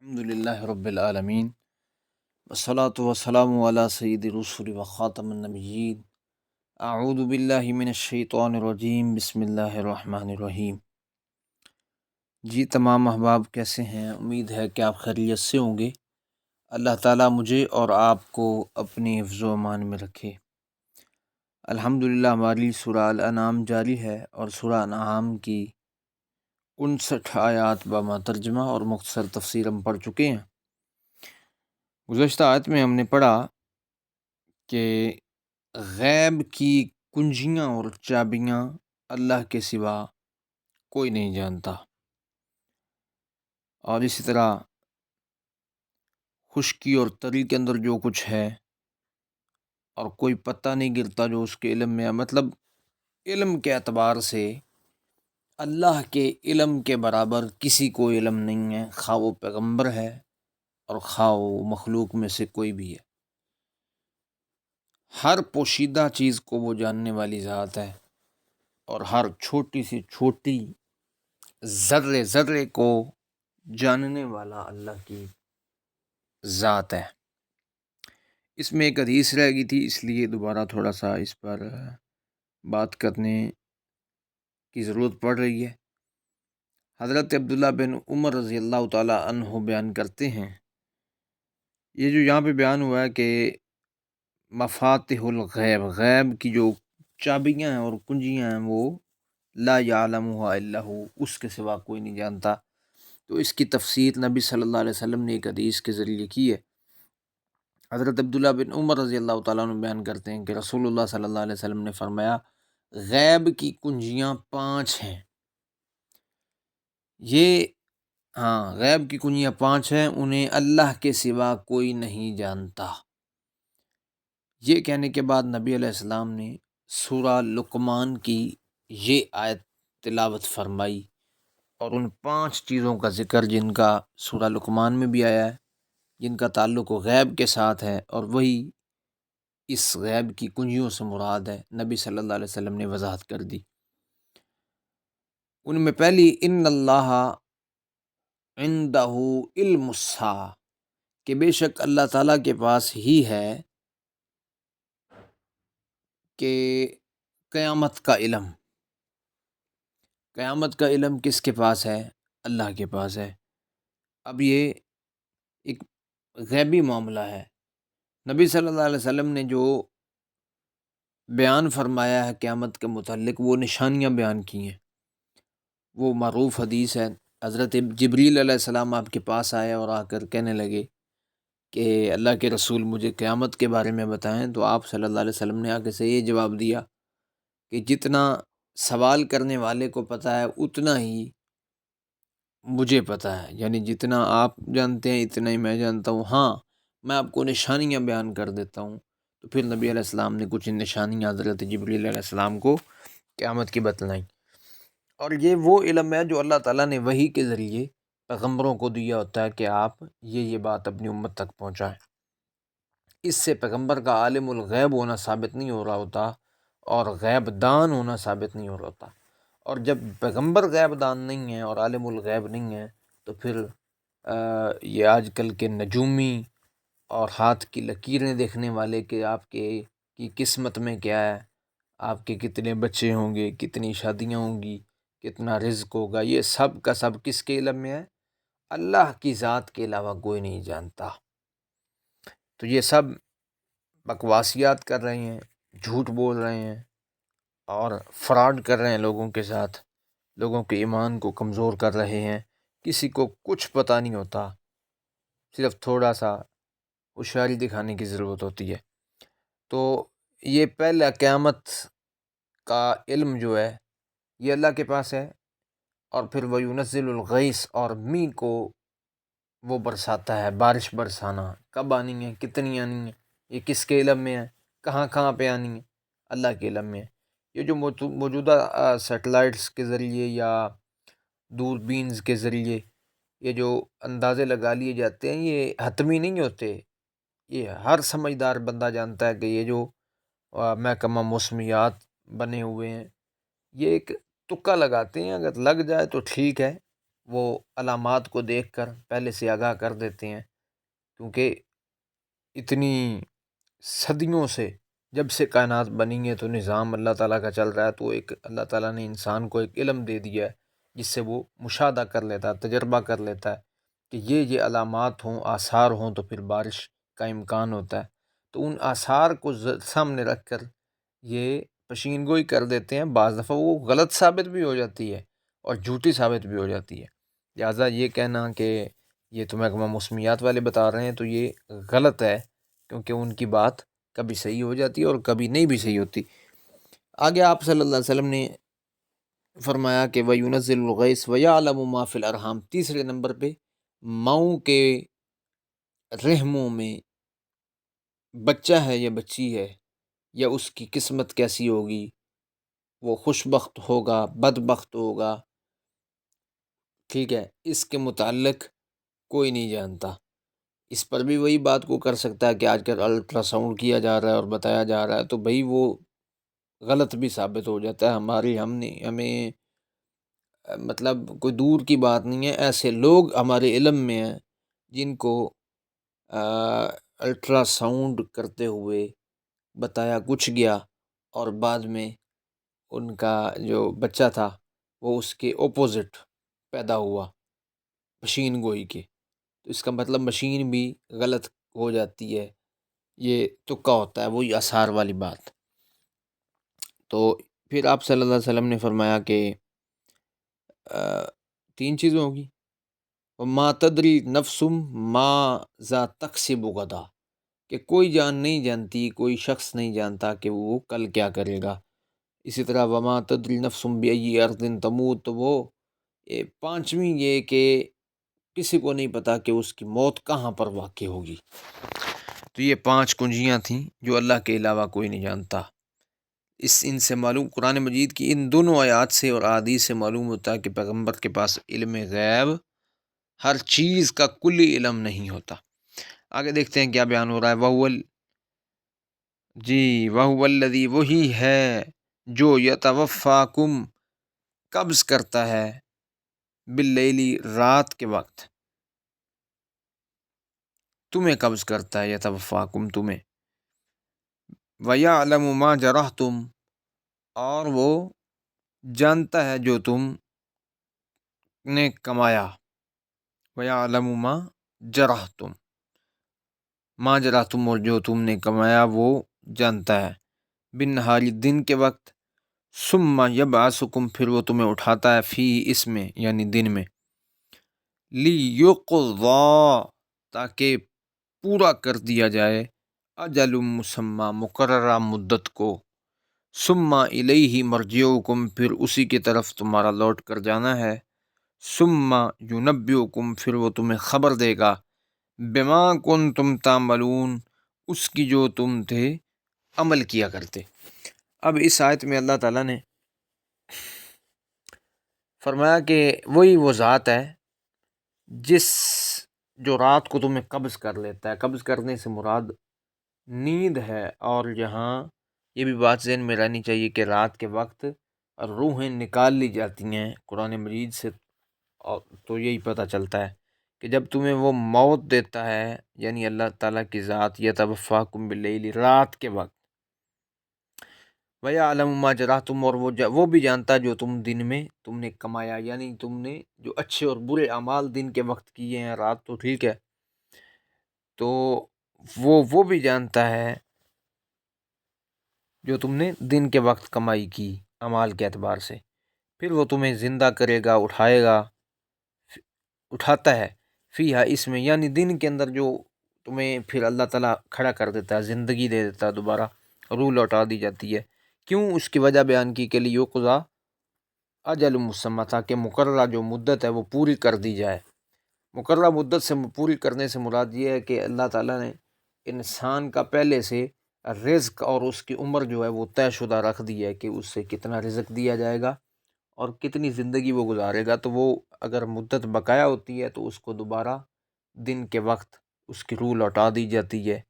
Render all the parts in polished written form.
الحمدللہ رب العالمین والصلاة والسلام علی سید الرسل و خاتم النبیین اعوذ باللہ من الشیطان الرجیم بسم اللہ الرحمن الرحیم۔ جی تمام احباب کیسے ہیں؟ امید ہے کہ آپ خیریت سے ہوں گے۔ اللہ تعالیٰ مجھے اور آپ کو اپنی حفظ و امان میں رکھے۔ الحمدللہ ہماری سورہ الانعام جاری ہے اور سورہ انعام کی 59 آیات با ترجمہ اور مختصر تفسیر ہم پڑھ چکے ہیں۔ گزشتہ آیت میں ہم نے پڑھا کہ غیب کی کنجیاں اور چابیاں اللہ کے سوا کوئی نہیں جانتا، اور اسی طرح خشکی اور تری کے اندر جو کچھ ہے اور کوئی پتہ نہیں گرتا جو اس کے علم میں ہے، مطلب علم کے اعتبار سے اللہ کے علم کے برابر کسی کو علم نہیں ہے، خواہ وہ پیغمبر ہے اور خواہ وہ مخلوق میں سے کوئی بھی ہے۔ ہر پوشیدہ چیز کو وہ جاننے والی ذات ہے، اور ہر چھوٹی سی چھوٹی ذرے ذرے کو جاننے والا اللہ کی ذات ہے۔ اس میں ایک حدیث رہ گئی تھی، اس لیے دوبارہ تھوڑا سا اس پر بات کرنے کی ضرورت پڑ رہی ہے۔ حضرت عبداللہ بن عمر رضی اللہ تعالی عنہ بیان کرتے ہیں، یہ جو یہاں پہ بیان ہوا ہے کہ مفاتح الغیب، غیب کی جو چابیاں ہیں اور کنجیاں ہیں وہ لا یعلمها الا هو، اس کے سوا کوئی نہیں جانتا۔ تو اس کی تفسیر نبی صلی اللہ علیہ وسلم نے ایک حدیث کے ذریعے کی ہے۔ حضرت عبداللہ بن عمر رضی اللہ تعالیٰ عنہ بیان کرتے ہیں کہ رسول اللہ صلی اللہ علیہ وسلم نے فرمایا، غیب کی کنجیاں 5 ہیں۔ غیب کی کنجیاں 5 ہیں، انہیں اللہ کے سوا کوئی نہیں جانتا۔ یہ کہنے کے بعد نبی علیہ السلام نے سورہ لقمان کی یہ آیت تلاوت فرمائی، اور ان 5 چیزوں کا ذکر جن کا سورہ لقمان میں بھی آیا ہے، جن کا تعلق غیب کے ساتھ ہے، اور وہی اس غیب کی کنجیوں سے مراد ہے، نبی صلی اللہ علیہ وسلم نے وضاحت کر دی۔ ان میں پہلی ان اللہ عندہ علم الساعہ، کہ بے شک اللہ تعالیٰ کے پاس ہی ہے کہ قیامت کا علم۔ قیامت کا علم کس کے پاس ہے؟ اللہ کے پاس ہے۔ اب یہ ایک غیبی معاملہ ہے۔ نبی صلی اللہ علیہ وسلم نے جو بیان فرمایا ہے قیامت کے متعلق، وہ نشانیاں بیان کی ہیں، وہ معروف حدیث ہے۔ حضرت جبریل علیہ السلام آپ کے پاس آئے اور آ کر کہنے لگے کہ اللہ کے رسول مجھے قیامت کے بارے میں بتائیں، تو آپ صلی اللہ علیہ وسلم نے آگے سے یہ جواب دیا کہ جتنا سوال کرنے والے کو پتہ ہے اتنا ہی مجھے پتہ ہے، یعنی جتنا آپ جانتے ہیں اتنا ہی میں جانتا ہوں۔ ہاں، میں آپ کو نشانیاں بیان کر دیتا ہوں۔ تو پھر نبی علیہ السلام نے کچھ نشانیاں حضرت جبریل علیہ السلام کو قیامت کی بتلائیں، اور یہ وہ علم ہے جو اللہ تعالیٰ نے وحی کے ذریعے پیغمبروں کو دیا ہوتا ہے کہ آپ یہ بات اپنی امت تک پہنچائیں۔ اس سے پیغمبر کا عالم الغیب ہونا ثابت نہیں ہو رہا ہوتا، اور غیب دان ہونا ثابت نہیں ہو رہا ہوتا۔ اور جب پیغمبر غیب دان نہیں ہے اور عالم الغیب نہیں ہے، تو پھر یہ آج کل کے نجومی اور ہاتھ کی لکیریں دیکھنے والے کہ آپ کی قسمت میں کیا ہے، آپ کے کتنے بچے ہوں گے، کتنی شادیاں ہوں گی، کتنا رزق ہوگا، یہ سب کا سب کس کے علم میں ہے؟ اللہ کی ذات کے علاوہ کوئی نہیں جانتا۔ تو یہ سب بکواسیات کر رہے ہیں، جھوٹ بول رہے ہیں اور فراڈ کر رہے ہیں لوگوں کے ساتھ، لوگوں کے ایمان کو کمزور کر رہے ہیں۔ کسی کو کچھ پتہ نہیں ہوتا، صرف تھوڑا سا ہوشیاری دکھانے کی ضرورت ہوتی ہے۔ تو یہ پہلا قیامت کا علم جو ہے یہ اللہ کے پاس ہے، اور پھر وَيُنَزِّلُ الْغَيْثَ، اور می کو وہ برساتا ہے، بارش برسانا، کب آنی ہے، کتنی آنی ہے، یہ کس کے علم میں ہے، کہاں کہاں پہ آنی ہے، اللہ کے علم میں ہے۔ یہ جو موجودہ سیٹلائٹس کے ذریعے یا دوربینز کے ذریعے یہ جو اندازے لگا لیے جاتے ہیں، یہ حتمی نہیں ہوتے۔ یہ ہر سمجھدار بندہ جانتا ہے کہ یہ جو محکمہ موسمیات بنے ہوئے ہیں، یہ ایک تکا لگاتے ہیں، اگر لگ جائے تو ٹھیک ہے، وہ علامات کو دیکھ کر پہلے سے آگاہ کر دیتے ہیں، کیونکہ اتنی صدیوں سے جب سے کائنات بنی ہے تو نظام اللہ تعالیٰ کا چل رہا ہے، تو ایک اللہ تعالیٰ نے انسان کو ایک علم دے دیا ہے جس سے وہ مشاہدہ کر لیتا ہے، تجربہ کر لیتا ہے کہ یہ علامات ہوں، آثار ہوں تو پھر بارش کا امکان ہوتا ہے۔ تو ان آثار کو سامنے رکھ کر یہ پیشین گوئی کر دیتے ہیں، بعض دفعہ وہ غلط ثابت بھی ہو جاتی ہے اور جھوٹی ثابت بھی ہو جاتی ہے۔ لہٰذا یہ کہنا کہ یہ تو محکمہ موسمیات والے بتا رہے ہیں تو یہ غلط ہے، کیونکہ ان کی بات کبھی صحیح ہو جاتی ہے اور کبھی نہیں بھی صحیح ہوتی۔ آگے آپ صلی اللہ علیہ وسلم نے فرمایا کہ وَيُنَزِّلُ الْغَيْثَ وَيَعْلَمُ مَا فِي الْأَرْحَامِ، تیسرے نمبر پہ ماؤں کے رحموں میں بچہ ہے یا بچی ہے، یا اس کی قسمت کیسی ہوگی، وہ خوش بخت ہوگا، بدبخت ہوگا، ٹھیک ہے، اس کے متعلق کوئی نہیں جانتا۔ اس پر بھی وہی بات کو کر سکتا ہے کہ آج کل الٹرا ساؤنڈ کیا جا رہا ہے اور بتایا جا رہا ہے، تو بھائی وہ غلط بھی ثابت ہو جاتا ہے۔ ہمیں مطلب کوئی دور کی بات نہیں ہے، ایسے لوگ ہمارے علم میں ہیں جن کو الٹرا ساؤنڈ کرتے ہوئے بتایا کچھ گیا اور بعد میں ان کا جو بچہ تھا وہ اس کے اپوزٹ پیدا ہوا مشین گوئی کے۔ تو اس کا مطلب مشین بھی غلط ہو جاتی ہے، یہ تکا ہوتا ہے، وہی آثار والی بات۔ تو پھر آپ صلی اللہ علیہ وسلم نے فرمایا کہ 3 چیزیں ہوگی، ما تدری نفس ما ذا تکسب غدا، کہ کوئی جان نہیں جانتی، کوئی شخص نہیں جانتا کہ وہ کل کیا کرے گا۔ اسی طرح وما تدری نفس بأی ارض تموت، تو وہ 5ویں یہ کہ کسی کو نہیں پتا کہ اس کی موت کہاں پر واقع ہوگی۔ تو یہ 5 کنجیاں تھیں جو اللہ کے علاوہ کوئی نہیں جانتا۔ ان سے معلوم، قرآن مجید کی ان دونوں آیات سے اور احادیث سے معلوم ہوتا ہے کہ پیغمبر کے پاس علم غیب، ہر چیز کا کلی علم نہیں ہوتا۔ آگے دیکھتے ہیں کیا بیان ہو رہا ہے۔ وَهُوَ الَّذِي، وہی ہے جو یتوفاکم، قبض کرتا ہے، باللیل، رات کے وقت، تمہیں قبض کرتا ہے، یتوفاکم تمہیں، وَيَعْلَمُ مَا جَرَحْتُمْ، اور وہ جانتا ہے جو تم نے کمایا، وَيَعْلَمُ مَا جَرَحْتُمْ، مَا جَرَحْتُمْ، اور جو تم نے کمایا وہ جانتا ہے، بالنہار، دن کے وقت، ثم یبعثکم، پھر وہ تمہیں اٹھاتا ہے، فی، اس میں یعنی دن میں، لیقضی، تاکہ پورا کر دیا جائے، اجل مسمی، مقررہ مدت کو، ثم الیہ مرجعکم، پھر اسی کی طرف تمہارا لوٹ کر جانا ہے، ثم ینبئکم، پھر وہ تمہیں خبر دے گا، بما کنتم تعملون، اس کی جو تم تھے عمل کیا کرتے۔ اب اس آیت میں اللہ تعالیٰ نے فرمایا کہ وہی وہ ذات ہے جو رات کو تمہیں قبض کر لیتا ہے۔ قبض کرنے سے مراد نیند ہے، اور یہاں یہ بھی بات ذہن میں رہنی چاہیے کہ رات کے وقت روحیں نکال لی جاتی ہیں قرآن مجید سے، اور تو یہی پتہ چلتا ہے کہ جب تمہیں وہ موت دیتا ہے، یعنی اللہ تعالیٰ کی ذات، یتوفاکم باللیل، رات کے وقت، وَيَعْلَمُ مَا جَرَحْتُمْ، اور وہ بھی جانتا جو تم دن میں تم نے کمایا، یعنی تم نے جو اچھے اور برے اعمال دن کے وقت کیے ہیں، رات تو ٹھیک ہے، تو وہ بھی جانتا ہے جو تم نے دن کے وقت کمائی کی اعمال کے اعتبار سے، پھر وہ تمہیں زندہ کرے گا، اٹھائے گا، اٹھاتا ہے، فیہا، اس میں، یعنی دن کے اندر جو تمہیں پھر اللہ تعالیٰ کھڑا کر دیتا ہے، زندگی دے دیتا ہے، دوبارہ روح لوٹا دی جاتی ہے۔ کیوں؟ اس کی وجہ بیان کی کہ لیقضی اجل مسمی، تاکہ مقررہ جو مدت ہے وہ پوری کر دی جائے۔ مقررہ مدت سے پوری کرنے سے مراد یہ ہے کہ اللہ تعالیٰ نے انسان کا پہلے سے رزق اور اس کی عمر جو ہے وہ طے شدہ رکھ دی ہے کہ اس سے کتنا رزق دیا جائے گا اور کتنی زندگی وہ گزارے گا۔ تو وہ اگر مدت بقایا ہوتی ہے تو اس کو دوبارہ دن کے وقت اس کی روح لوٹا دی جاتی ہے،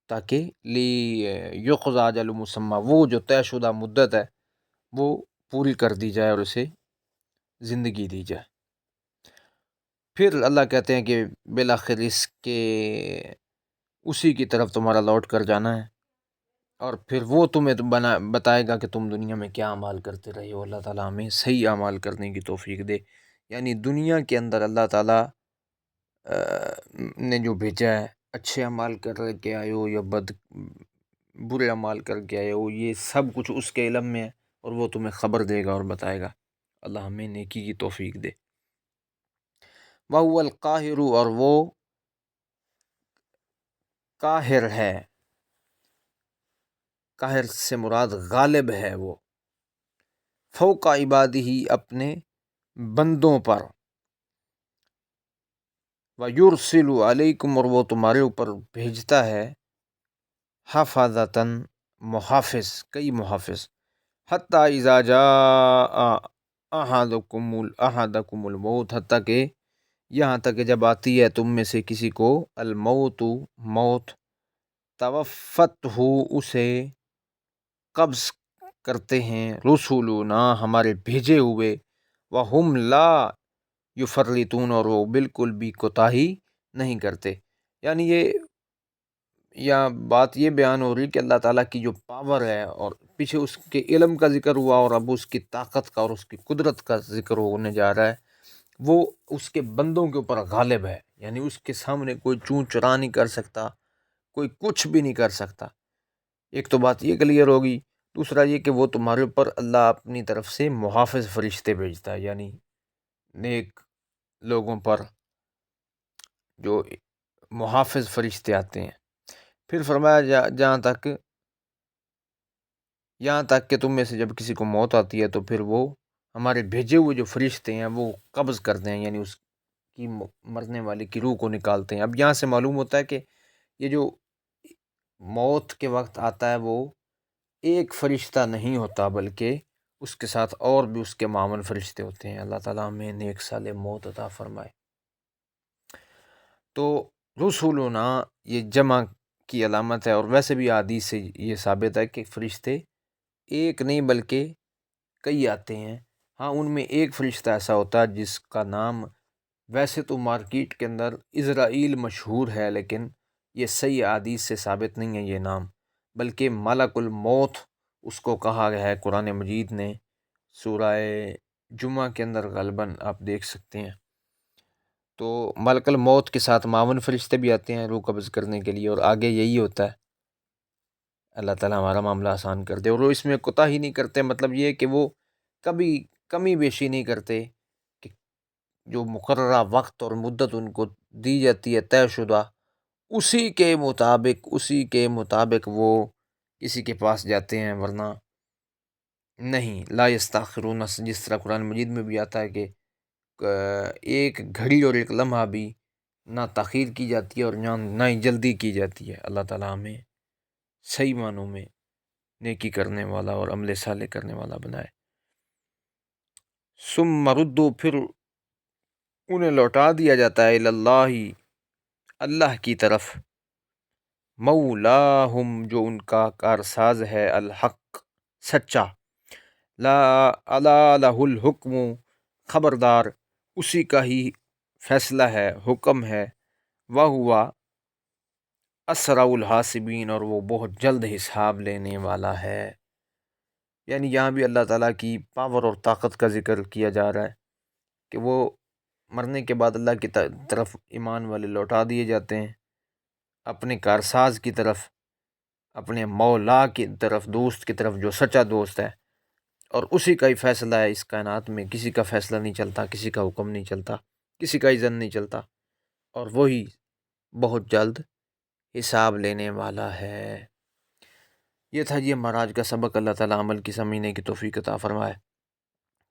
تاکہ لیقضی اجل مسمی، وہ جو طے شدہ مدت ہے وہ پوری کر دی جائے اور اسے زندگی دی جائے۔ پھر اللہ کہتے ہیں کہ بالآخر اس کے اسی کی طرف تمہارا لوٹ کر جانا ہے، اور پھر وہ تمہیں بتائے گا کہ تم دنیا میں کیا اعمال کرتے رہے ہو۔ اللہ تعالیٰ ہمیں صحیح اعمال کرنے کی توفیق دے۔ یعنی دنیا کے اندر اللہ تعالیٰ نے جو بھیجا ہے، اچھے اعمال کر کے آئے ہو یا برے اعمال کر کے آئے ہو، یہ سب کچھ اس کے علم میں ہے، اور وہ تمہیں خبر دے گا اور بتائے گا۔ اللہ ہمیں نیکی کی توفیق دے۔ وَهُوَ الْقَاهِرُ، اور وہ قاہر ہے۔ قاہر سے مراد غالب ہے، وہ فوق عبادہ، اپنے بندوں پر۔ وَيُرْسِلُ عَلَيْكُمْ، اور وہ تمہارے اوپر بھیجتا ہے حفاظتاً، محافظ، کئی محافظ۔ حتیٰ اذا جاء احدکم الموت، حتیٰ کہ یہاں تک کہ جب آتی ہے تم میں سے کسی کو الموت، موت، توفتہ، اسے قبض کرتے ہیں رسولنا، ہمارے بھیجے ہوئے، وہم لا یفرطون، اور وہ بالکل بھی کوتاہی نہیں کرتے۔ یعنی یہ بات یہ بیان ہو رہی کہ اللہ تعالیٰ کی جو پاور ہے، اور پیچھے اس کے علم کا ذکر ہوا، اور اب اس کی طاقت کا اور اس کی قدرت کا ذکر ہونے جا رہا ہے۔ وہ اس کے بندوں کے اوپر غالب ہے، یعنی اس کے سامنے کوئی چون چرا نہیں کر سکتا، کوئی کچھ بھی نہیں کر سکتا۔ ایک تو بات یہ کلیئر ہوگی۔ دوسرا یہ کہ وہ تمہارے اوپر اللہ اپنی طرف سے محافظ فرشتے بھیجتا ہے، یعنی نیک لوگوں پر جو محافظ فرشتے آتے ہیں۔ پھر فرمایا یہاں تک کہ تم میں سے جب کسی کو موت آتی ہے تو پھر وہ ہمارے بھیجے ہوئے جو فرشتے ہیں وہ قبض کرتے ہیں، یعنی اس کی مرنے والے کی روح کو نکالتے ہیں۔ اب یہاں سے معلوم ہوتا ہے کہ یہ جو موت کے وقت آتا ہے وہ ایک فرشتہ نہیں ہوتا، بلکہ اس کے ساتھ اور بھی اس کے معاون فرشتے ہوتے ہیں۔ اللہ تعالیٰ ہمیں نیک سال موت عطا فرمائے۔ تو رسولنا یہ جمع کی علامت ہے، اور ویسے بھی حدیث سے یہ ثابت ہے کہ فرشتے ایک نہیں بلکہ کئی آتے ہیں۔ ہاں، ان میں ایک فرشتہ ایسا ہوتا ہے جس کا نام ویسے تو مارکیٹ کے اندر اسرائیل مشہور ہے، لیکن یہ صحیح حدیث سے ثابت نہیں ہے یہ نام، بلکہ ملک الموت اس کو کہا گیا ہے قرآن مجید نے، سورہ جمعہ کے اندر غالباً آپ دیکھ سکتے ہیں۔ تو ملک الموت کے ساتھ معاون فرشتے بھی آتے ہیں روح قبض کرنے کے لیے، اور آگے یہی ہوتا ہے۔ اللہ تعالیٰ ہمارا معاملہ آسان کر دے۔ اور وہ اس میں کوتاہی نہیں کرتے، مطلب یہ کہ وہ کبھی کمی بیشی نہیں کرتے، کہ جو مقررہ وقت اور مدت ان کو دی جاتی ہے طے شدہ، اسی کے مطابق وہ کسی کے پاس جاتے ہیں، ورنہ نہیں۔ لا یستاخرون، جس طرح قرآن مجید میں بھی آتا ہے کہ ایک گھڑی اور ایک لمحہ بھی نہ تاخیر کی جاتی ہے اور نہ ہی جلدی کی جاتی ہے۔ اللہ تعالیٰ ہمیں صحیح معنوں میں نیکی کرنے والا اور عمل صالح کرنے والا بنائے۔ ثم ردوا، پھر انہیں لوٹا دیا جاتا ہے اللہ، اللہ کی طرف، مولاہم، جو ان کا کارساز ہے، الحق، سچا، لا الا لہ الحکم، خبردار اسی کا ہی فیصلہ ہے، حکم ہے، وہو اسرع الحاسبین، اور وہ بہت جلد حساب لینے والا ہے۔ یعنی یہاں بھی اللہ تعالیٰ کی پاور اور طاقت کا ذکر کیا جا رہا ہے کہ وہ مرنے کے بعد اللہ کی طرف ایمان والے لوٹا دیے جاتے ہیں، اپنے کارساز کی طرف، اپنے مولا کی طرف، دوست کی طرف جو سچا دوست ہے، اور اسی کا ہی فیصلہ ہے۔ اس کائنات میں کسی کا فیصلہ نہیں چلتا، کسی کا حکم نہیں چلتا، کسی کا اذن نہیں چلتا، اور وہی بہت جلد حساب لینے والا ہے۔ یہ تھا جی ہمارا آج کا سبق۔ اللہ تعالیٰ عمل کی سمجھنے کی توفیق عطا فرمائے،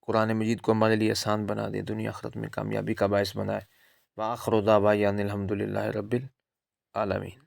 قرآن مجید کو ہمارے لیے آسان بنا دے، دنیا آخرت میں کامیابی کا باعث بنائے۔ وآخر دعوانا ان الحمد للہ رب العالمین۔